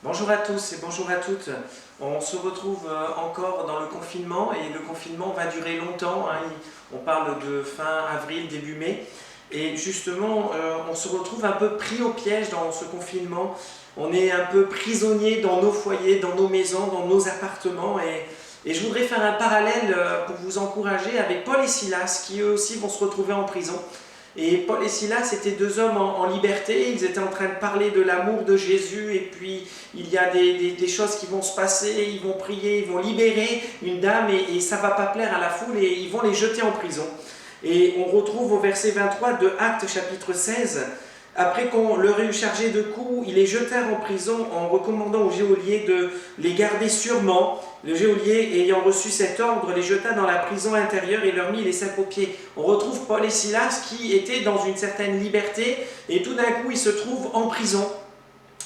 Bonjour à tous et bonjour à toutes. On se retrouve encore dans le confinement et le confinement va durer longtemps. On parle de fin avril, début mai. Et justement, on se retrouve un peu pris au piège dans ce confinement. On est un peu prisonnier dans nos foyers, dans nos maisons, dans nos appartements. Et je voudrais faire un parallèle pour vous encourager avec Paul et Silas qui eux aussi vont se retrouver en prison. Et Paul et Silas étaient deux hommes en liberté, ils étaient en train de parler de l'amour de Jésus et puis il y a des choses qui vont se passer, ils vont prier, ils vont libérer une dame et ça ne va pas plaire à la foule et ils vont les jeter en prison. Et on retrouve au verset 23 de Actes chapitre 16, après qu'on leur ait eu chargé de coups, ils les jetèrent en prison en recommandant au geôlier de les garder sûrement. Le geôlier, ayant reçu cet ordre, les jeta dans la prison intérieure et leur mit les sapes aux pieds. On retrouve Paul et Silas qui étaient dans une certaine liberté et tout d'un coup ils se trouvent en prison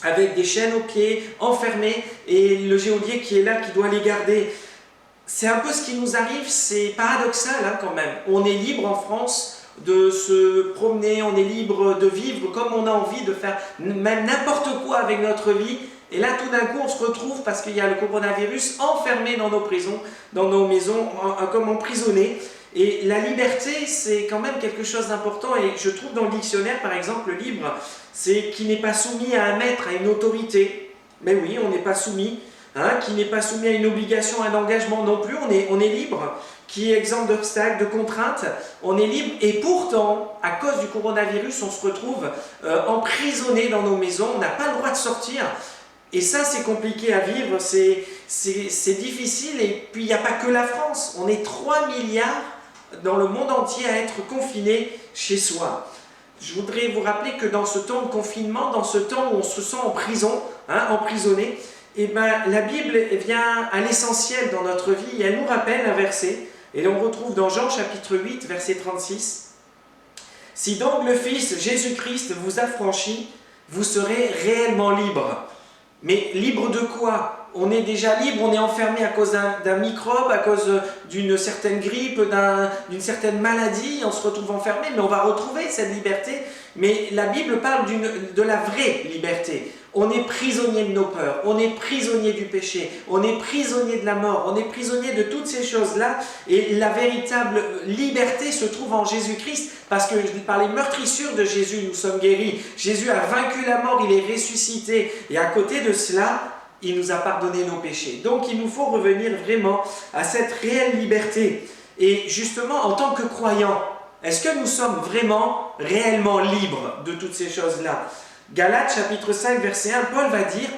avec des chaînes aux pieds, enfermés et le geôlier qui est là, qui doit les garder. C'est un peu ce qui nous arrive, c'est paradoxal quand même. On est libre en France de se promener, on est libre de vivre comme on a envie, de faire même n'importe quoi avec notre vie. Et là, tout d'un coup, on se retrouve, parce qu'il y a le coronavirus, enfermé dans nos prisons, dans nos maisons, comme emprisonnés. Et la liberté, c'est quand même quelque chose d'important. Et je trouve dans le dictionnaire, par exemple, libre, c'est qui n'est pas soumis à un maître, à une autorité. Mais oui, on n'est pas soumis. Qui n'est pas soumis à une obligation, à un engagement non plus. On est libre. Qui est exempt d'obstacles, de contraintes, on est libre et pourtant, à cause du coronavirus, on se retrouve emprisonné dans nos maisons, on n'a pas le droit de sortir et ça c'est compliqué à vivre, c'est difficile et puis il n'y a pas que la France, on est 3 milliards dans le monde entier à être confinés chez soi. Je voudrais vous rappeler que dans ce temps de confinement, dans ce temps où on se sent en prison, emprisonné, la Bible vient à l'essentiel dans notre vie et elle nous rappelle un verset. Et on retrouve dans Jean chapitre 8, verset 36. « Si donc le Fils Jésus-Christ vous affranchit, vous serez réellement libre. » Mais libre de quoi? On est déjà libre, on est enfermé à cause d'un microbe, à cause d'une certaine grippe, d'une certaine maladie, on se retrouve enfermé, mais on va retrouver cette liberté. Mais la Bible parle de la vraie liberté. On est prisonnier de nos peurs, on est prisonnier du péché, on est prisonnier de la mort, on est prisonnier de toutes ces choses-là. Et la véritable liberté se trouve en Jésus-Christ, parce que par les meurtrissures de Jésus, nous sommes guéris. Jésus a vaincu la mort, il est ressuscité. Et à côté de cela, il nous a pardonné nos péchés. Donc il nous faut revenir vraiment à cette réelle liberté. Et justement, en tant que croyants, est-ce que nous sommes vraiment, réellement libres de toutes ces choses-là? Galates chapitre 5 verset 1, Paul va dire,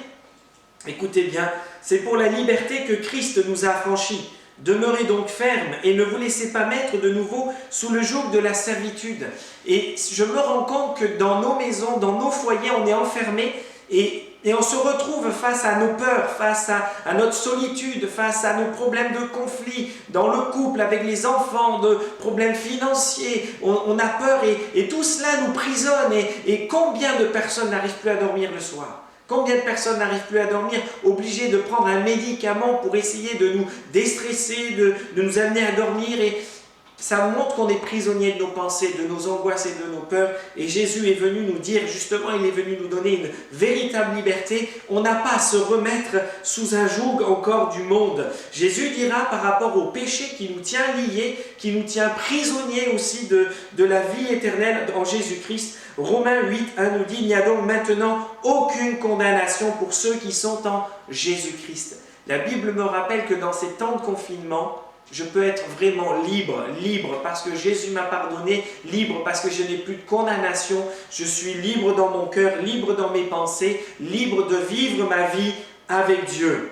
écoutez bien, c'est pour la liberté que Christ nous a affranchis. Demeurez donc fermes et ne vous laissez pas mettre de nouveau sous le joug de la servitude. Et je me rends compte que dans nos maisons, dans nos foyers, on est enfermés et on se retrouve face à nos peurs, face à notre solitude, face à nos problèmes de conflit, dans le couple, avec les enfants, de problèmes financiers. On a peur et tout cela nous prisonne. Et combien de personnes n'arrivent plus à dormir le soir? Combien de personnes n'arrivent plus à dormir, obligées de prendre un médicament pour essayer de nous déstresser, de nous amener à dormir ça montre qu'on est prisonnier de nos pensées, de nos angoisses et de nos peurs. Et Jésus est venu nous dire, justement, il est venu nous donner une véritable liberté. On n'a pas à se remettre sous un joug encore du monde. Jésus dira par rapport au péché qui nous tient liés, qui nous tient prisonniers aussi de la vie éternelle en Jésus-Christ. Romains 8, 1 nous dit, il n'y a donc maintenant aucune condamnation pour ceux qui sont en Jésus-Christ. La Bible me rappelle que dans ces temps de confinement, je peux être vraiment libre parce que Jésus m'a pardonné, libre parce que je n'ai plus de condamnation, je suis libre dans mon cœur, libre dans mes pensées, libre de vivre ma vie avec Dieu.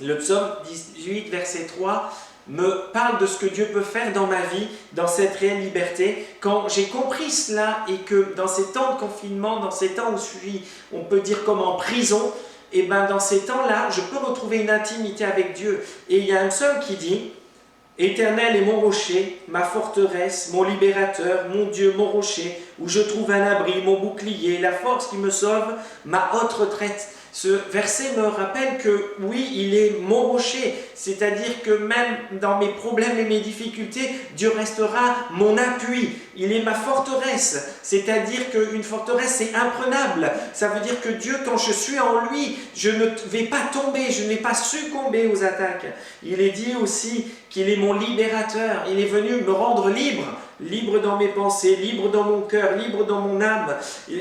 Le psaume 18, verset 3, me parle de ce que Dieu peut faire dans ma vie, dans cette réelle liberté. Quand j'ai compris cela et que dans ces temps de confinement, dans ces temps où je suis, on peut dire comme en prison, et dans ces temps-là, je peux retrouver une intimité avec Dieu. Et il y a un psaume qui dit « Éternel est mon rocher, ma forteresse, mon libérateur, mon Dieu, mon rocher, où je trouve un abri, mon bouclier, la force qui me sauve, ma haute retraite. » Ce verset me rappelle que oui, il est mon rocher, c'est-à-dire que même dans mes problèmes et mes difficultés, Dieu restera mon appui. Il est ma forteresse, c'est-à-dire qu'une forteresse c'est imprenable. Ça veut dire que Dieu, quand je suis en lui, je ne vais pas tomber, je ne vais pas succomber aux attaques. Il est dit aussi qu'il est mon libérateur, il est venu me rendre libre. Libre dans mes pensées, libre dans mon cœur, libre dans mon âme.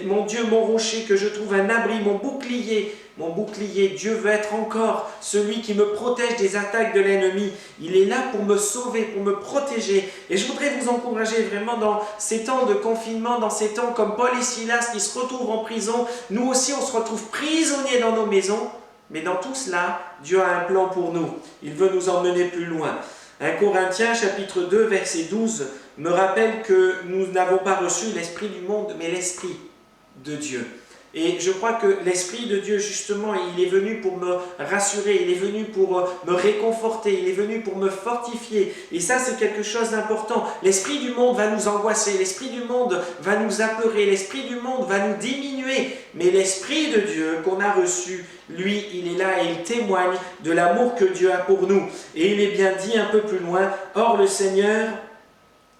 Mon Dieu, mon rocher, que je trouve un abri, mon bouclier. Mon bouclier, Dieu veut être encore celui qui me protège des attaques de l'ennemi. Il est là pour me sauver, pour me protéger. Et je voudrais vous encourager vraiment dans ces temps de confinement, dans ces temps comme Paul et Silas qui se retrouvent en prison. Nous aussi, on se retrouve prisonniers dans nos maisons. Mais dans tout cela, Dieu a un plan pour nous. Il veut nous emmener plus loin. 1 Corinthiens chapitre 2 verset 12 me rappelle que nous n'avons pas reçu l'esprit du monde, mais l'esprit de Dieu. Et je crois que l'Esprit de Dieu, justement, il est venu pour me rassurer, il est venu pour me réconforter, il est venu pour me fortifier. Et ça, c'est quelque chose d'important. L'Esprit du monde va nous angoisser, l'Esprit du monde va nous apeurer, l'Esprit du monde va nous diminuer. Mais l'Esprit de Dieu qu'on a reçu, lui, il est là et il témoigne de l'amour que Dieu a pour nous. Et il est bien dit un peu plus loin, « Or le Seigneur,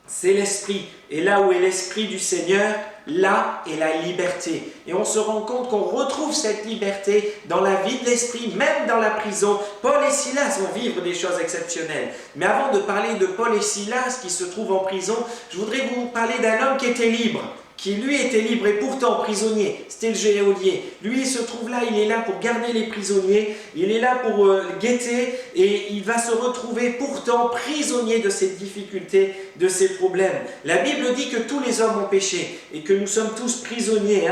c'est l'Esprit. Et là où est l'Esprit du Seigneur, là est la liberté. » Et on se rend compte qu'on retrouve cette liberté dans la vie de l'esprit, même dans la prison. Paul et Silas vont vivre des choses exceptionnelles. Mais avant de parler de Paul et Silas qui se trouvent en prison, je voudrais vous parler d'un homme qui était libre, qui lui était libre et pourtant prisonnier. C'était le geôlier. Lui, il se trouve là, il est là pour garder les prisonniers, il est là pour guetter et il va se retrouver pourtant prisonnier de ses difficultés, de ses problèmes. La Bible dit que tous les hommes ont péché et que nous sommes tous prisonniers.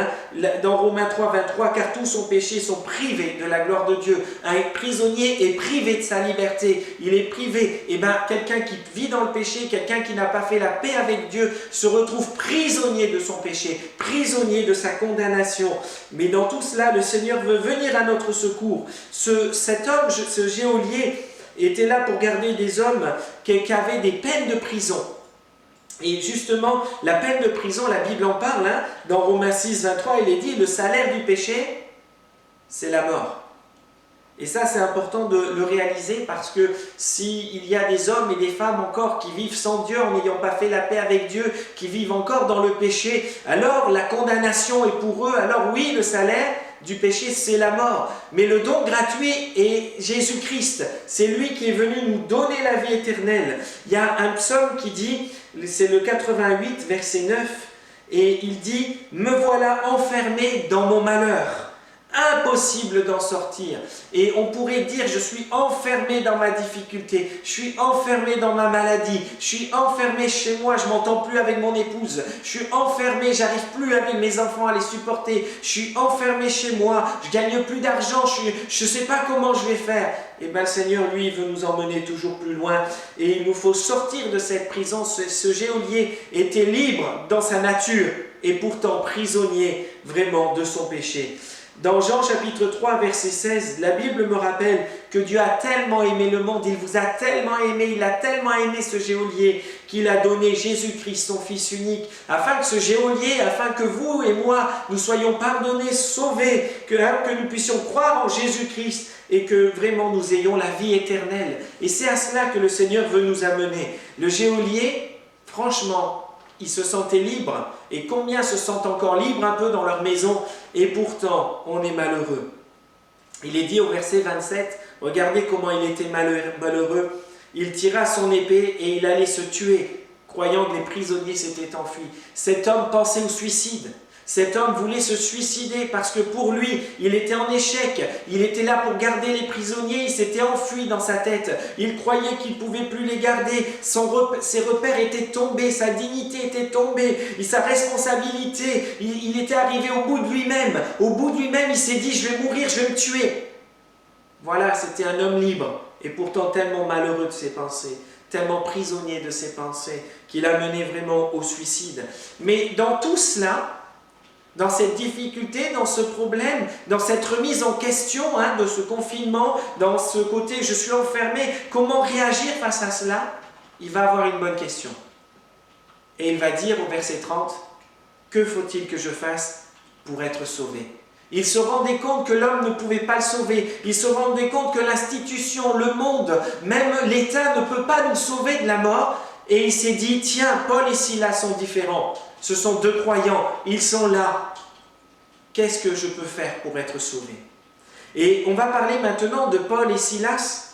Dans Romains 3, 23, car tous ont péché, sont privés de la gloire de Dieu. Un prisonnier est privé de sa liberté, il est privé. Et bien, quelqu'un qui vit dans le péché, quelqu'un qui n'a pas fait la paix avec Dieu, se retrouve prisonnier de son péché, prisonnier de sa condamnation. Mais dans tout cela, le Seigneur veut venir à notre secours. Cet homme, ce geôlier, était là pour garder des hommes qui avaient des peines de prison. Et justement, la peine de prison, la Bible en parle, dans Romains 6, 23, il est dit, le salaire du péché, c'est la mort. Et ça, c'est important de le réaliser parce que s'il y a des hommes et des femmes encore qui vivent sans Dieu, en n'ayant pas fait la paix avec Dieu, qui vivent encore dans le péché, alors la condamnation est pour eux. Alors oui, le salaire du péché, c'est la mort. Mais le don gratuit est Jésus-Christ. C'est lui qui est venu nous donner la vie éternelle. Il y a un psaume qui dit, c'est le 88, verset 9, et il dit « Me voilà enfermé dans mon malheur ». Impossible d'en sortir. Et on pourrait dire, je suis enfermé dans ma difficulté, je suis enfermé dans ma maladie, je suis enfermé chez moi, je ne m'entends plus avec mon épouse, je suis enfermé, j'arrive plus avec mes enfants à les supporter, je suis enfermé chez moi, je gagne plus d'argent, je ne sais pas comment je vais faire. Et bien le Seigneur, lui, veut nous emmener toujours plus loin et il nous faut sortir de cette prison. Ce geôlier était libre dans sa nature et pourtant prisonnier vraiment de son péché. Dans Jean chapitre 3 verset 16, la Bible me rappelle que Dieu a tellement aimé le monde, il vous a tellement aimé, il a tellement aimé ce geôlier qu'il a donné Jésus-Christ, son Fils unique, afin que ce geôlier, afin que vous et moi, nous soyons pardonnés, sauvés, que nous puissions croire en Jésus-Christ et que vraiment nous ayons la vie éternelle. Et c'est à cela que le Seigneur veut nous amener. Le geôlier, franchement, ils se sentaient libres. Et combien se sentent encore libres un peu dans leur maison? Et pourtant, on est malheureux. Il est dit au verset 27, regardez comment il était malheureux. Il tira son épée et il allait se tuer, croyant que les prisonniers s'étaient enfuis. Cet homme pensait au suicide. Cet homme voulait se suicider parce que pour lui, il était en échec. Il était là pour garder les prisonniers, il s'était enfui dans sa tête. Il croyait qu'il ne pouvait plus les garder. Ses repères étaient tombés, sa dignité était tombée, et sa responsabilité, il était arrivé au bout de lui-même. Au bout de lui-même, il s'est dit, je vais mourir, je vais me tuer. Voilà, c'était un homme libre et pourtant tellement malheureux de ses pensées, tellement prisonnier de ses pensées, qu'il a mené vraiment au suicide. Mais dans tout cela, dans cette difficulté, dans ce problème, dans cette remise en question de ce confinement, dans ce côté je suis enfermé, comment réagir face à cela? Il va avoir une bonne question. Et il va dire au verset 30, que faut-il que je fasse pour être sauvé? Il se rendait compte que l'homme ne pouvait pas le sauver. Il se rendait compte que l'institution, le monde, même l'État ne peut pas nous sauver de la mort. Et il s'est dit, tiens, Paul et Silas sont différents. Ce sont deux croyants, ils sont là. Qu'est-ce que je peux faire pour être sauvé? Et on va parler maintenant de Paul et Silas.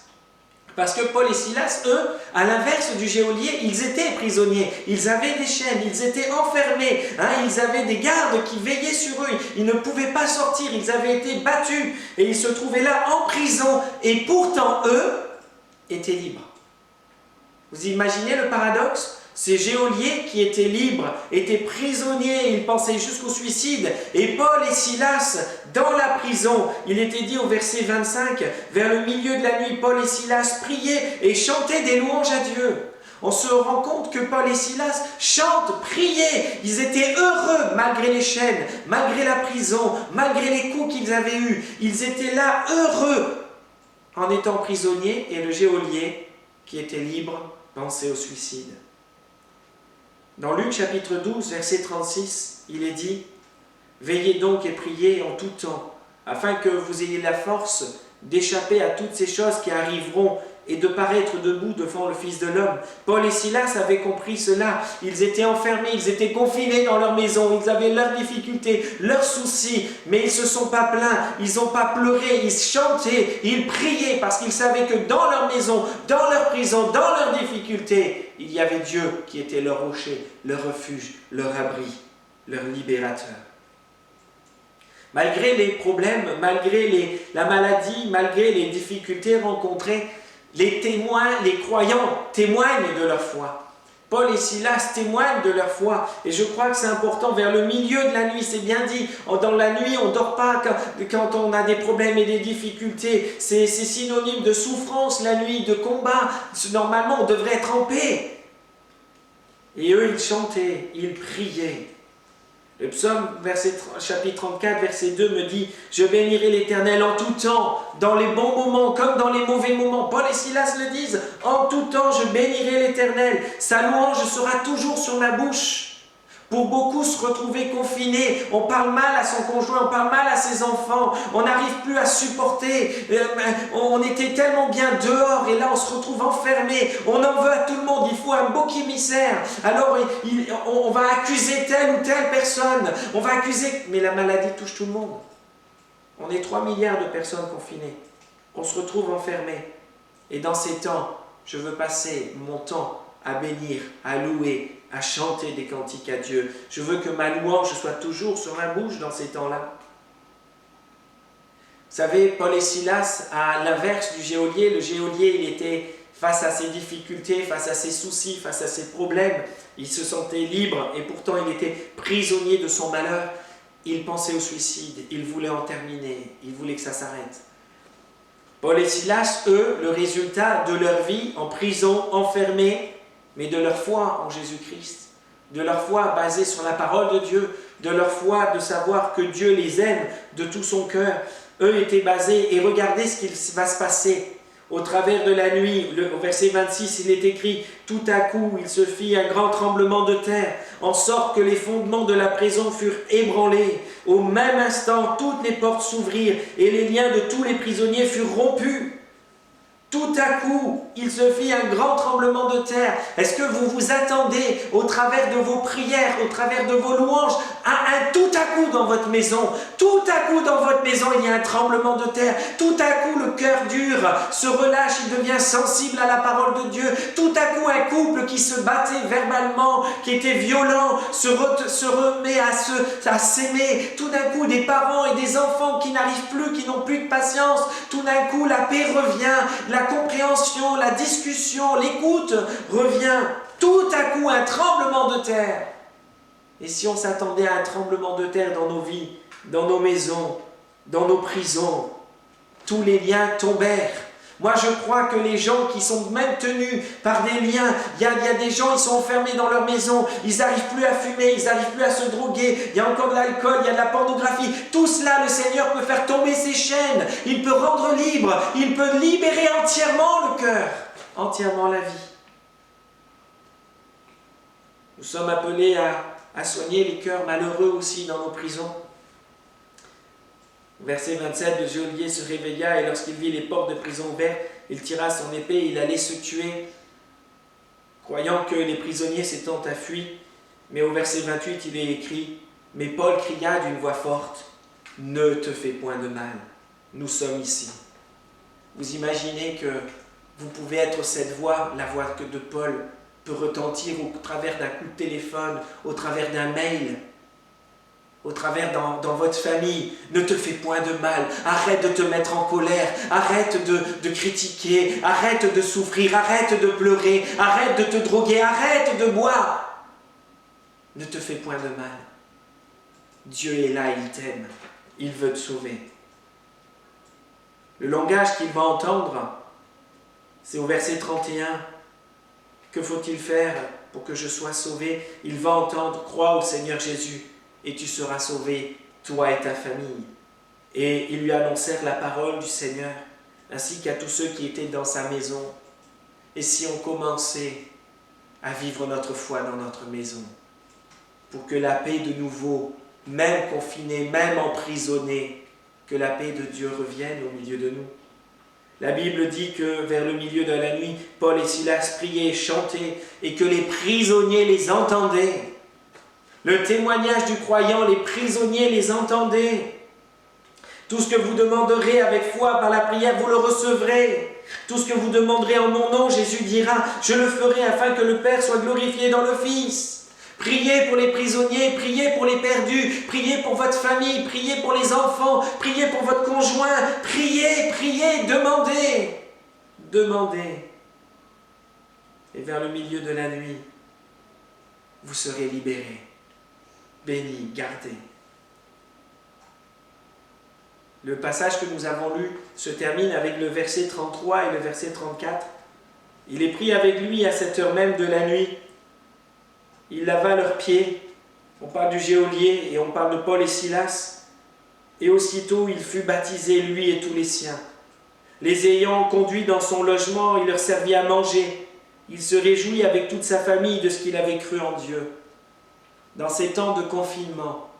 Parce que Paul et Silas, eux, à l'inverse du geôlier, ils étaient prisonniers, ils avaient des chaînes, ils étaient enfermés, ils avaient des gardes qui veillaient sur eux, ils ne pouvaient pas sortir, ils avaient été battus et ils se trouvaient là en prison et pourtant eux étaient libres. Vous imaginez le paradoxe? Ces geôliers qui étaient libres, étaient prisonniers, ils pensaient jusqu'au suicide. Et Paul et Silas, dans la prison, il était dit au verset 25, vers le milieu de la nuit, Paul et Silas priaient et chantaient des louanges à Dieu. On se rend compte que Paul et Silas chantent, priaient, ils étaient heureux malgré les chaînes, malgré la prison, malgré les coups qu'ils avaient eus. Ils étaient là heureux en étant prisonniers et le geôlier qui était libre pensait au suicide. Dans Luc chapitre 12, verset 36, il est dit « Veillez donc et priez en tout temps, afin que vous ayez la force d'échapper à toutes ces choses qui arriveront et de paraître debout devant le Fils de l'homme. » Paul et Silas avaient compris cela. Ils étaient enfermés, ils étaient confinés dans leur maison, ils avaient leurs difficultés, leurs soucis, mais ils ne se sont pas plaints, ils n'ont pas pleuré, ils chantaient, ils priaient parce qu'ils savaient que dans leur maison, dans leur prison, dans leurs difficultés, il y avait Dieu qui était leur rocher, leur refuge, leur abri, leur libérateur. Malgré les problèmes, malgré la maladie, malgré les difficultés rencontrées, les témoins, les croyants témoignent de leur foi. Paul et Silas témoignent de leur foi. Et je crois que c'est important, vers le milieu de la nuit, c'est bien dit. Dans la nuit, on ne dort pas quand on a des problèmes et des difficultés. C'est synonyme de souffrance, la nuit, de combat. Normalement, on devrait être en paix. Et eux, ils chantaient, ils priaient. Le psaume, chapitre 34, verset 2 me dit « Je bénirai l'Éternel en tout temps, dans les bons moments comme dans les mauvais moments. » Paul et Silas le disent « En tout temps, je bénirai l'Éternel. Sa louange sera toujours sur ma bouche. » Pour beaucoup, se retrouver confinés, on parle mal à son conjoint, on parle mal à ses enfants, on n'arrive plus à supporter, on était tellement bien dehors et là on se retrouve enfermé, on en veut à tout le monde, il faut un bouc émissaire, alors on va accuser telle ou telle personne, on va accuser, mais la maladie touche tout le monde. On est 3 milliards de personnes confinées, on se retrouve enfermés et dans ces temps, je veux passer mon temps à bénir, à louer, à chanter des cantiques à Dieu. Je veux que ma louange soit toujours sur ma bouche dans ces temps-là. Vous savez, Paul et Silas, à l'inverse du geôlier, le geôlier, il était face à ses difficultés, face à ses soucis, face à ses problèmes. Il se sentait libre et pourtant il était prisonnier de son malheur. Il pensait au suicide, il voulait en terminer, il voulait que ça s'arrête. Paul et Silas, eux, le résultat de leur vie en prison, enfermés, mais de leur foi en Jésus-Christ, de leur foi basée sur la parole de Dieu, de leur foi de savoir que Dieu les aime de tout son cœur. Eux étaient basés, et regardez ce qui va se passer. Au travers de la nuit, au verset 26, il est écrit « Tout à coup, il se fit un grand tremblement de terre, en sorte que les fondements de la prison furent ébranlés. Au même instant, toutes les portes s'ouvrirent, et les liens de tous les prisonniers furent rompus. » Tout à coup, il se fit un grand tremblement de terre. Est-ce que vous vous attendez, au travers de vos prières, au travers de vos louanges, à un tout à coup dans votre maison? Tout à coup dans votre maison, il y a un tremblement de terre. Tout à coup, le cœur dur se relâche, il devient sensible à la parole de Dieu. Tout à coup, un couple qui se battait verbalement, qui était violent, se remet à s'aimer. Tout d'un coup, des parents et des enfants qui n'arrivent plus, qui n'ont plus de patience. Tout d'un coup, la paix revient, la compréhension, la discussion, l'écoute revient. Tout à coup, un tremblement de terre. Et si on s'attendait à un tremblement de terre dans nos vies, dans nos maisons, dans nos prisons, tous les liens tombèrent. Moi, je crois que les gens qui sont même tenus par des liens, il y a des gens, ils sont enfermés dans leur maison, ils n'arrivent plus à fumer, ils n'arrivent plus à se droguer, il y a encore de l'alcool, il y a de la pornographie. Tout cela, le Seigneur peut faire tomber ses chaînes, il peut rendre libre, il peut libérer entièrement le cœur, entièrement la vie. Nous sommes appelés à soigner les cœurs malheureux aussi dans nos prisons. Verset 27, le geôlier se réveilla et lorsqu'il vit les portes de prison ouvertes, il tira son épée et il allait se tuer, croyant que les prisonniers s'étant enfuis. Mais au verset 28, il est écrit, « Mais Paul cria d'une voix forte, « Ne te fais point de mal, nous sommes ici. » Vous imaginez que vous pouvez être cette voix, la voix de Paul peut retentir au travers d'un coup de téléphone, au travers d'un mail, au travers dans votre famille. Ne te fais point de mal, arrête de te mettre en colère, arrête de critiquer, arrête de souffrir, arrête de pleurer, arrête de te droguer, arrête de boire. Ne te fais point de mal. Dieu est là, il t'aime, il veut te sauver. Le langage qu'il va entendre, c'est au verset 31. Que faut-il faire pour que je sois sauvé? Il va entendre, crois au Seigneur Jésus et tu seras sauvé, toi et ta famille. Et ils lui annoncèrent la parole du Seigneur, ainsi qu'à tous ceux qui étaient dans sa maison. Et si on commençait à vivre notre foi dans notre maison, pour que la paix de nouveau, même confinée, même emprisonnée, que la paix de Dieu revienne au milieu de nous. La Bible dit que vers le milieu de la nuit, Paul et Silas priaient et chantaient, et que les prisonniers les entendaient. Le témoignage du croyant, les prisonniers les entendaient. Tout ce que vous demanderez avec foi par la prière, vous le recevrez. Tout ce que vous demanderez en mon nom, Jésus dira, je le ferai afin que le Père soit glorifié dans le Fils. Priez pour les prisonniers, priez pour les perdus, priez pour votre famille, priez pour les enfants, priez pour votre conjoint, priez, priez, demandez, demandez. Et vers le milieu de la nuit, vous serez libérés, bénis, gardés. Le passage que nous avons lu se termine avec le verset 33 et le verset 34. Il est pris avec lui à cette heure même de la nuit. Il lava leurs pieds. On parle du geôlier et on parle de Paul et Silas. Et aussitôt il fut baptisé, lui et tous les siens. Les ayant conduits dans son logement, il leur servit à manger. Il se réjouit avec toute sa famille de ce qu'il avait cru en Dieu. Dans ces temps de confinement,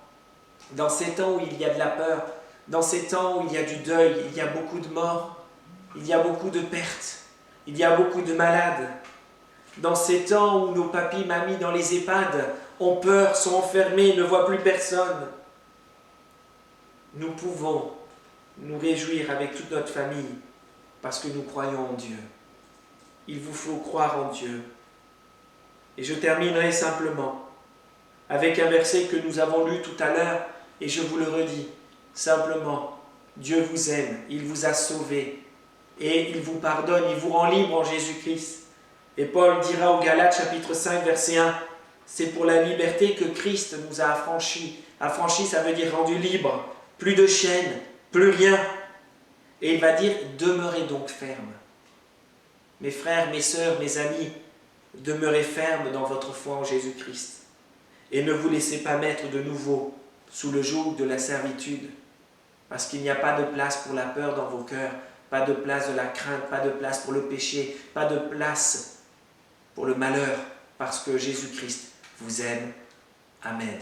dans ces temps où il y a de la peur, dans ces temps où il y a du deuil, il y a beaucoup de morts, il y a beaucoup de pertes, il y a beaucoup de malades. Dans ces temps où nos papis, mamies dans les EHPAD ont peur, sont enfermés, ne voient plus personne, nous pouvons nous réjouir avec toute notre famille parce que nous croyons en Dieu. Il vous faut croire en Dieu. Et je terminerai simplement avec un verset que nous avons lu tout à l'heure et je vous le redis. Simplement, Dieu vous aime, il vous a sauvé et il vous pardonne, il vous rend libre en Jésus-Christ. Et Paul dira aux Galates chapitre 5 verset 1, c'est pour la liberté que Christ nous a affranchis. Affranchis, ça veut dire rendu libre, plus de chaînes, plus rien. Et il va dire, demeurez donc fermes. Mes frères, mes sœurs, mes amis, demeurez fermes dans votre foi en Jésus-Christ. Et ne vous laissez pas mettre de nouveau sous le joug de la servitude, parce qu'il n'y a pas de place pour la peur dans vos cœurs, pas de place de la crainte, pas de place pour le péché, pas de place pour le malheur, parce que Jésus-Christ vous aime. Amen.